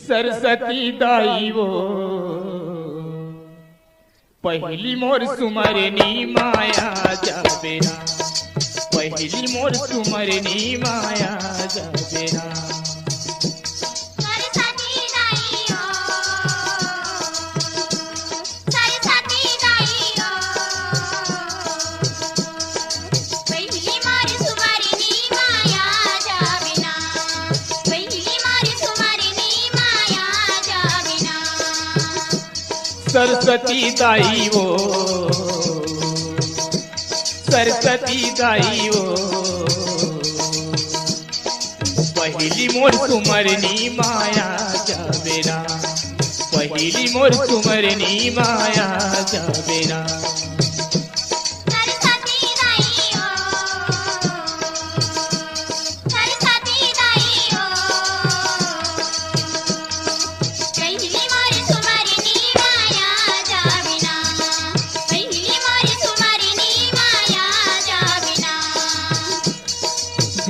सरस्वती दाई वो पहली मोर सुमरनी माया जाबेरा, पहली मोर सुमरनी माया जाबेरा। सरस्वती दाई वो, सरस्वती दाई वो पहली मोर सुमरनी माया जाबेरा, पहली मोर सुमरनी माया जाबेरा।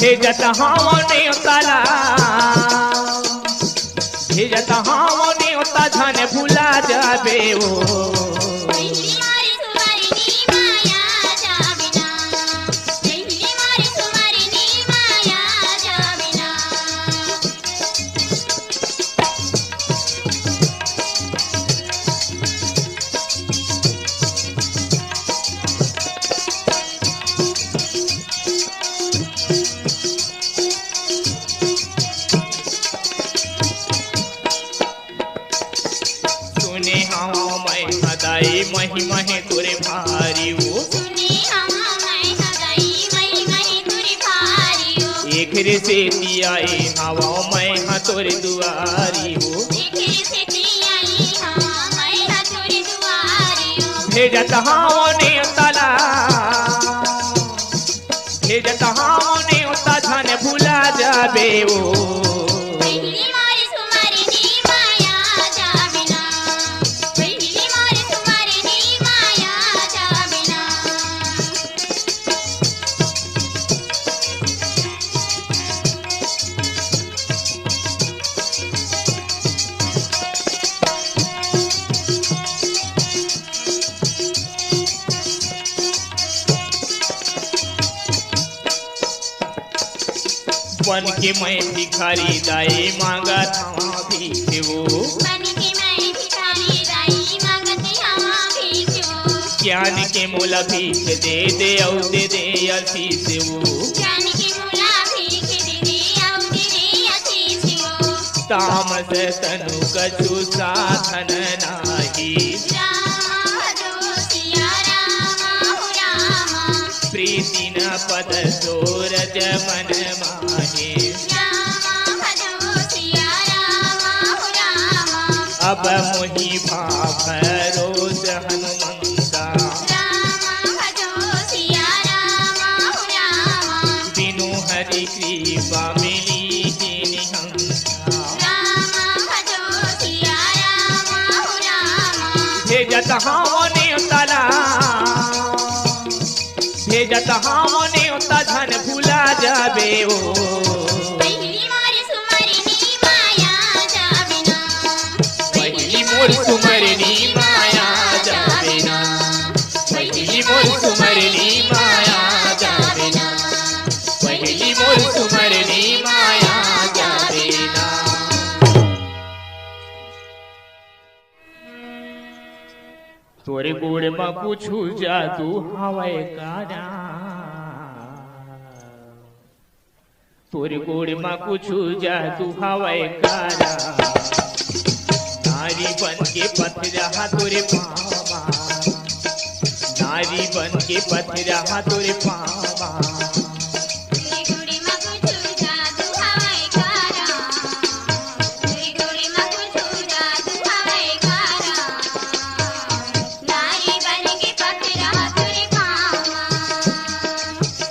भेजत हाव ने उताला, भेजत हाव ने उता धन भुला जाबे वो। महिमा है तोरे भारी वो, एक रे से दियाए हवा मैं हाँ तोरे दुआरी हो। भेजत हाव ने उताला, भेजत हाव ने उता धन भुला जाबे वो। बन के मैं भिखारी दाई मांगा था भीख वो, बन के मैं भिखारी दाई मांगती हवा भीख वो। ज्ञान के मोला भीख दे दे औ दे दे आशीष वो, ज्ञान के मोला भीख दे दे औ दे दे आशीष वो। तामस तनु कछु साधन नाही, राम भजो सिया राम हो राम। प्रीति न पद सूरज मन माहे, राम भजो सिया राम हो राम। अब मोहि भाव रोज हनुमंता, राम भजो सिया राम हो राम। बिनु हरि कृपा मिली ही निहंता, राम भजो सिया राम हो राम। भेजत हाव ने उताला, भेजत हाव ने उता धन भुला जाबे वो। पहली मोर सुमरनी माया जाबेना, पहली मोर सुमरनी माया जाबेना, पहली मोर सुमरनी माया जाबेना, पहली मोर सुमरनी माया जाबेना। तोरे गोड़ में कुछु जादू हवे कारा, तोरे गोड़ में कुछु जादू हवे कारा। नारी बन के पथरा तोरे पावा, नारी बन के पथरा तोरे पावा। तेरी गोड़ी में कुछ जादू हवे कारा, तेरी गोड़ी में कुछ जादू हवे कारा। नारी बन के पथरा तुरी पावा,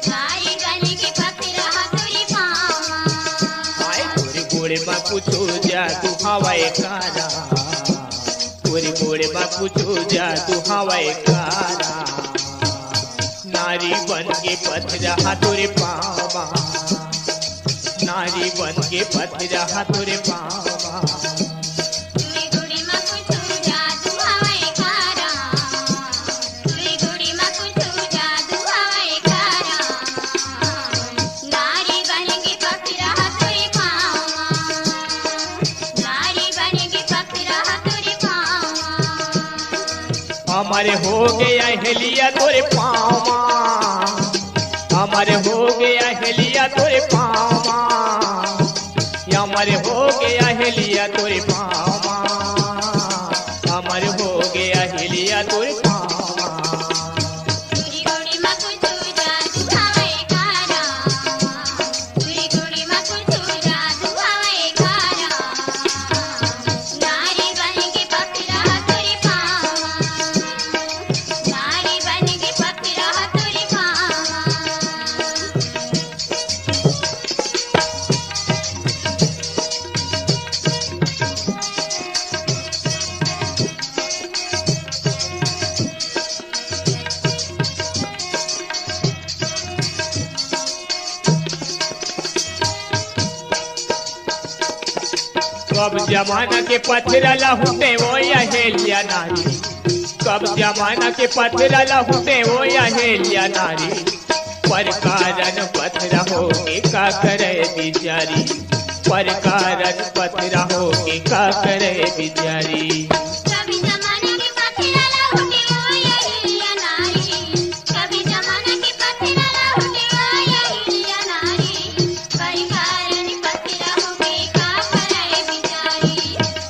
नारी बन के पथरा तुरी पावा। आए तोरे गोड़ में कुछु जादू हवे कारा, तोरे गोड़ में कुछु जादू हवे कारा। नारी बन के पथरा तोरे पावा, नारी बन के पथरा तोरे पावा। तुरी गुड़ी मा कुछु जादू हवे कारा, तुरी गुड़ी मा कुछु जादू हवे कारा, नारी बन के पथरा तोरे पावा, नारी बन के पथरा तोरे पावा। हमारे हो गया हेलिया तोरे पावा, हमारे हो गया हेलिया तोरे पावा, हमारे हो गया हेलिया तोरे पावा, हमारे हो गया हेलिया तोरे पावा। तुरी गुड़ी मा कुछु जादू हवे कारा, तुरी गुड़ी मा कुछु जादू हवे कारा, नारी बन के पथरा तोरे पावा, नारी बन के पथरा तोरे पावा। कब जमाना के पथरा लहुटे वो या हेलिया नारी, कब जमाना के पथरा लहुटे वो या हेलिया नारी, पर कारण पथरा हो के का करे बिचारी, पर कारण पथरा हो के का करे बिचारी। कभी जमाने के पथरा लहुटे वो यही नारी, कभी जमाने के पथरा लहुटे वो यही नारी, पर कारण पथरा होगे का करे बिचारी,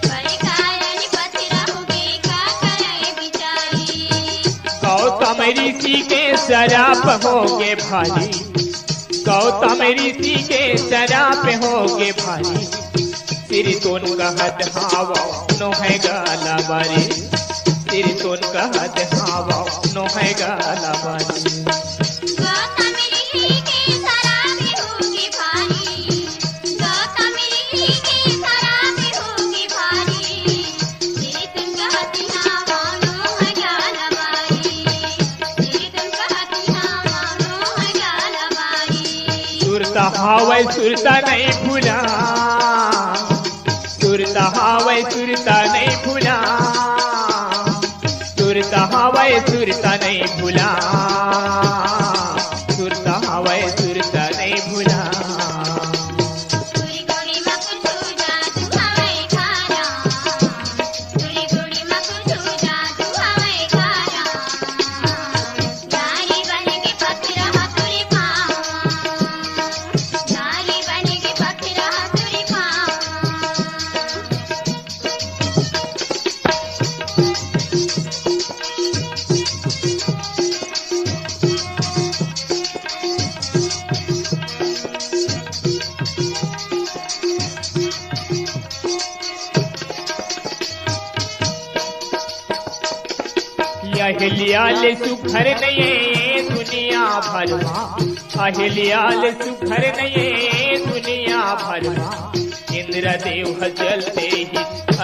पर कारण पथरा होगे का करे बिचारी। गौतम ऋषि के शराप होगे भारी, गौतम ऋषि के शराप होगे भारी, सिर तोन कहत हावा नो है गाला बारी, सिर तोन कहत हावा नो है गाला बारी। गौतम ऋषि के शराब होगी भारी, गौतम ऋषि के शराब होगी भारी, सिर तुम कहती हवा नो है गाला बारी, सिर तुम कहती हवा नो है गाला बारी। सुरता हावै सुरता नहीं भूला, सुरता हावै सुरता नहीं भूला, सुरता हावै सुरता नहीं भूला, सुरता हावै सुरता नहीं भूला। तुरी गुड़ी मा कुछु जादू हवे कारा, तुरी गुड़ी मा कुछु जादू हवे कारा, नारी बन के पथरा तोरे पावा, नारी बन के पथरा तोरे पावा। अहिल्याल सुखर नये दुनिया भरमा, अहिल्याल सुखर नये दुनिया भरमा, इंद्रदेव जलते ही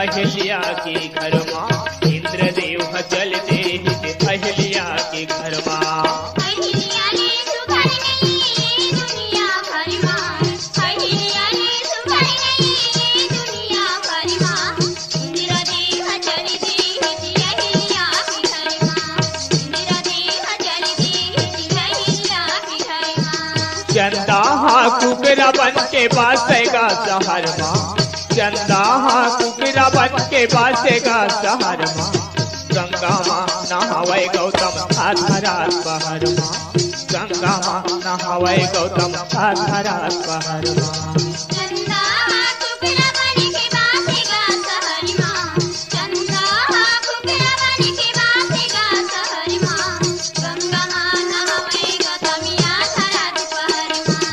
अहिल्या के घर माँ, इंद्रदेव जलते ही अहिल्या के घर माँ। अहिल्या ने सुखर नहीं दुनिया भर मां, अहिल्या ने सुखर नहीं दुनिया भर मां, इंद्रदेव जल दे अहिल्या की घर मां, इंद्रदेव जल दे अहिल्या की घर मां। चंदा कुकरा बन के बासेगा शहर माँ, चंदा कुकरा बन के बासेगा शहर माँ, गंगा माँ नहावे गौतम आधारात बहर माँ, गंगा माँ नहावे गौतम आधारात बहर माँ। चंदा कुकरा बन के बासेगा शहर मां, चंदा कुकरा बन के बासेगा शहर मां, गंगा मां नहावे गौतमिया धरात पहर मां,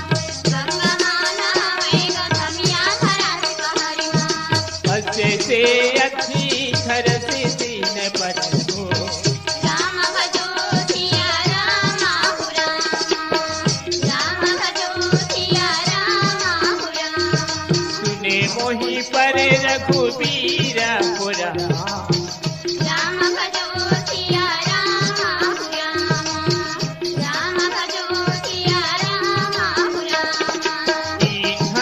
गंगा मां नहावे गौतमिया धरात पहर मां। अच्छे से अच्छी घर से सीन पर हो, राम भजो सिया रामा हो रामा, राम भजो सिया रामा हो रामा। सुने मोही पर रघुबीर पुरा, राम भजो सिया रामा हो रामा, राम भजो सिया रामा हो रामा। दीन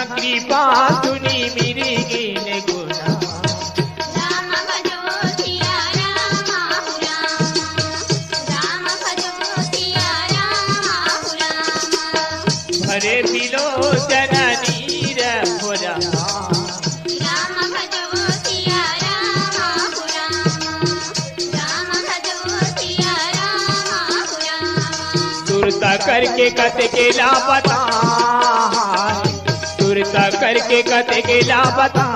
भरे बिलो जननीर हो रामा। राम भजो सिया राम हो राम। राम भजो सिया राम हो राम। सुरता करके कत के ला बता, सुरता करके कत के ला बता।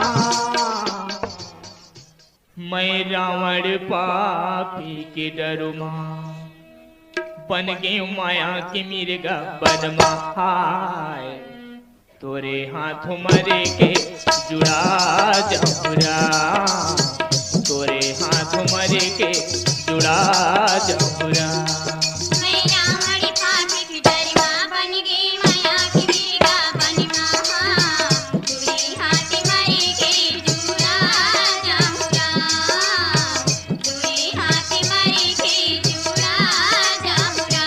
मैं रावण पापी के डरुमा बन गई माया की मिर्गा बनमा। हाय तोरे हाथ मरे के जुड़ा जमुरा, तोरे हाथ मरे के जुड़ा जमुरा। मैं रावण पापी की डरमा बन गई माया की मिर्गा बनमा। तुरे हाथ मरे के जुड़ा जमुरा। तुरे हाथ मरे के जुड़ा जमुरा।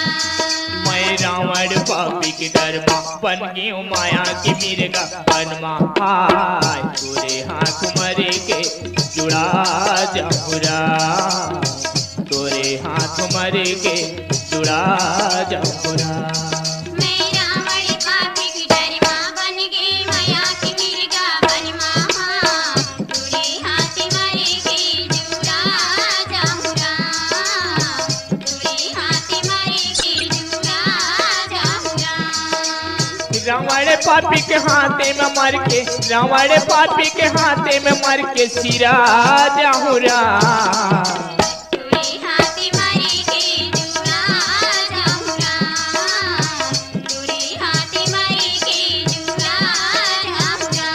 मैं रावण पापी के डरमा बन गई माया की मिर्गा बनमा। हाय तोरे हाथ मरे के जुड़ा जमुरा, तोरे हाथ मरे के जुड़ा जमुरा। मैं रावण पापी की डरमा बन गई माया की मिर्गा बनमा। तुरे हाथ मरे के जुड़ा जमुरा। तुरे हाथ मरे के जुड़ा जमुरा। रावण पापी के हाथे में मर के, रावण पापी के हाथे में मर के सिरा जहुरा। तुरे हाथ मरे के जुड़ा जमुरा। तुरे हाथ मरे के जुड़ा जमुरा।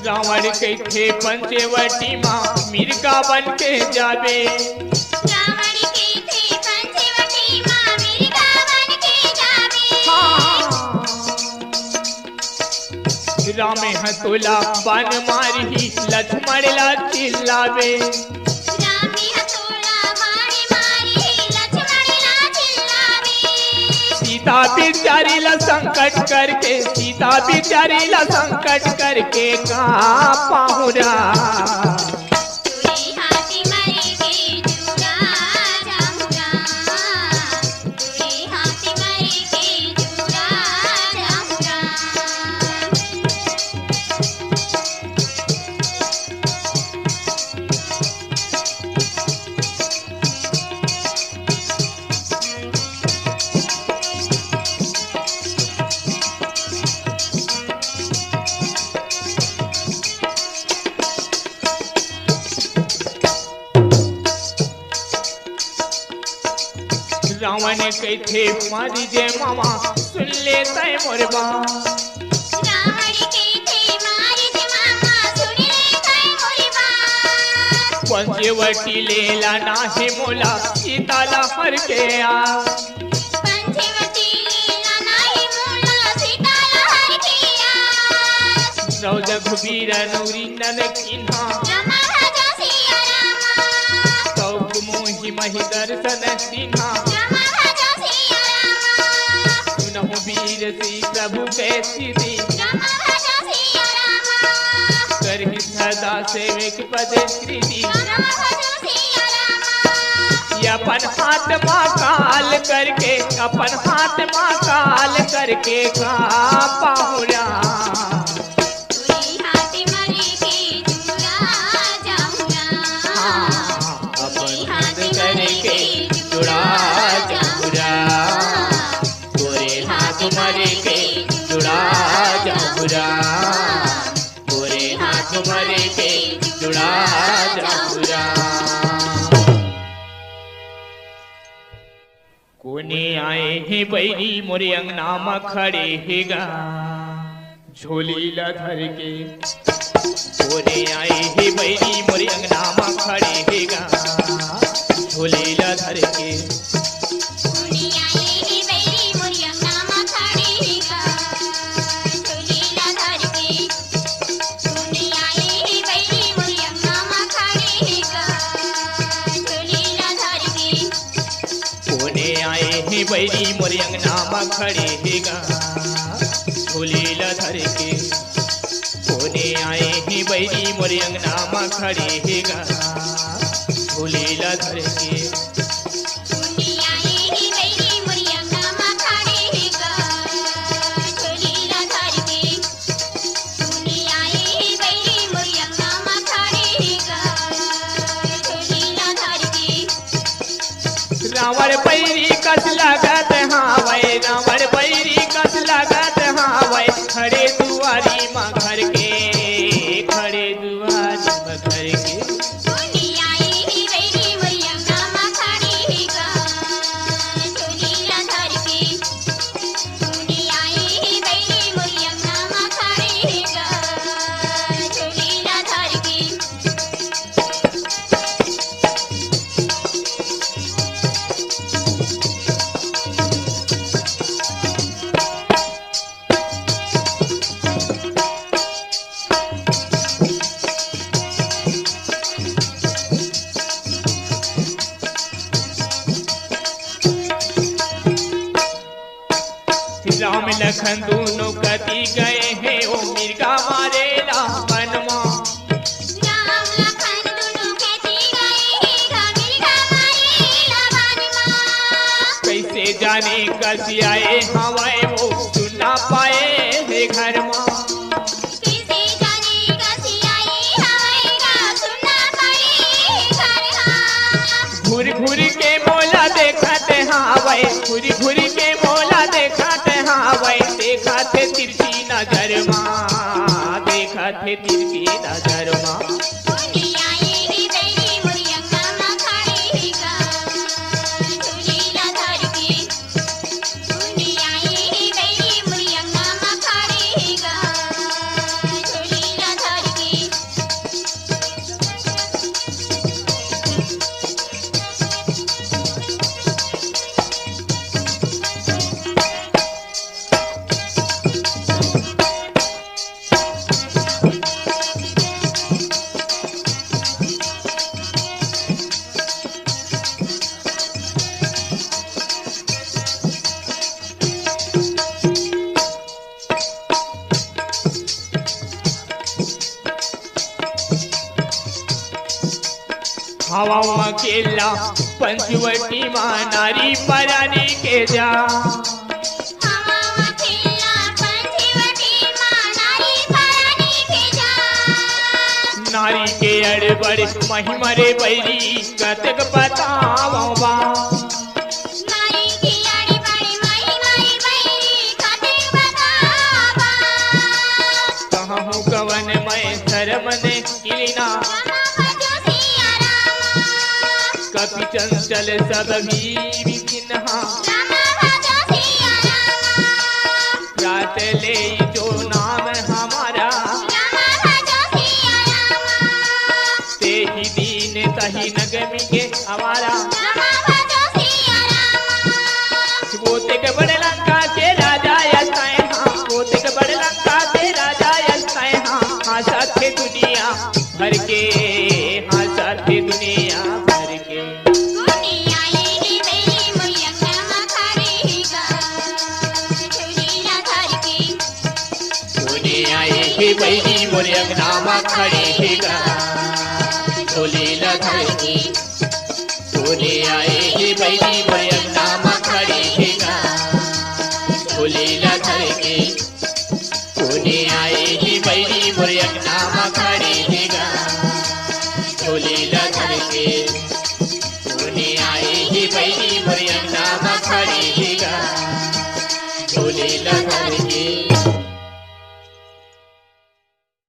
रावण के थे पंचवटी माँ मिर्गा बन के जावे। रावण के थे पंचवटी माँ मिर्गा बन के जावे। रामे हतोला बन मारी लक्ष्मण ला चिल्लावे। रामे हथौड़ा मारे मारे लक्ष्मण ला चिल्लावे। सीता बिचारी ला संकट करके, सीता बिचारी ला संकट करके कहाँ पाहुरा। तुरे हाथ मरे के जुड़ा जमुरा। तुरे हाथ मरे के जुड़ा जमुरा। रावण के थे मारी जे मामा सुन लेता है मोरबा। रावण के थे मारे थे मामा सुन ले गए मोरी बात। पंचवटी लेला नाही मोला सीताला हर के आ। पंचवटी लीला नाही मोला सीताला हर के आस। रौद घुबीर नौरी नन किन्हा रमा भजो सिया रामा। सौक मोहि महि दर्शन सिन्हा। रमा भजो सिया रामा। सुनहु वीर श्री प्रभु के सिद्धि। रमा भजो सिया रामा। करहि सदा सेवक पद कृति। रमा भजो सिया रामा। ये अपन हाथ माँ काल करके, अपन हाथ माँ काल करके कहाँ पाहुरा। तुरे हाथ मरे के जुड़ा जमुरा। अपन हाथ करके जुड़ा जमुरा। तोरे हाथ मरे के जुड़ा जमुरा। तोरे हाथ मरे के जुड़ा जमुरा। कोने आए हैं बैरी मोरे अंगना में खड़े हेगा झोली ला धर के। कोने आए हैं बैरी मोरे अंगना में खड़े हेगा झोली ला धर के। दुनिया ये बैरी मोरिया नामा खड़ी हिगा झोलीला धर के। दुनिया ये बैरी मोरिया नामा खड़ी हिगा हे बैरी मोरे अंगना में खड़े हेगा झूलेला धर के कोने आए हे बैरी मोरे अंगना में खड़े हेगा झूलेला धर के रावण बैरी कस लागत हावै रावण बैरी कस लागत हावै खड़े दुआरी माँ घर के खड़े दुआरी माँ घर के राम लखन दोनों कति गए हैं ओ मिर्गा मारे रावण माँ राम लखन दोनों कति गए हैं मिर्गा मारे रावण माँ कैसे जाने कैसे आए हवाए वो सुन ना पाए है घर माँ कैसे जाने कैसे आए हवाएगा सुन ना पाए घर माँ घूर घूर के मोला देखते हावै घूर घूर के मोला देखते हावै देखा थे तिरछी नजर माँ देखा थे तिरछी नजर माँ दुनिया ये बैरी मोरी अंगना में खड़े हेगा झूलेला धर के दुनिया ये बैरी मोरी अंगना में खड़े हेगा झूलेला धर के हवा अकेला पंचवटी माँ नारी परानी के जा हवा अकेला पंचवटी माँ नारी परानी के जा नारी के अड़बड़ महिमा रे बैरी कतक बतावा बा नारी की आड़ी बड़ी माई माई बैरी कतक बतावा कहाँ हूँ कवन मैं शर्म ने इलिना रामा भजो सिया रामा कपि चंचल सब भी चिन्हा रामा भजो सिया रामा रात ले जो नाम हमारा रामा भजो सिया रामा ते ही दीन तही नगमी के हमारा रामा भजो सिया रामा पोते के बड़े लंका के राजा यसाए हाँ पोते के बड़े लंका के राजा यसाए हाँ हाँ साथे दुनिया भर के हाँ साथे दुनिया भर के दुनिया ये बैरी मोरी अंगना में खड़े हेगा झूलेला धर के दुनिया ये बैरी मोरे अंगना में खड़े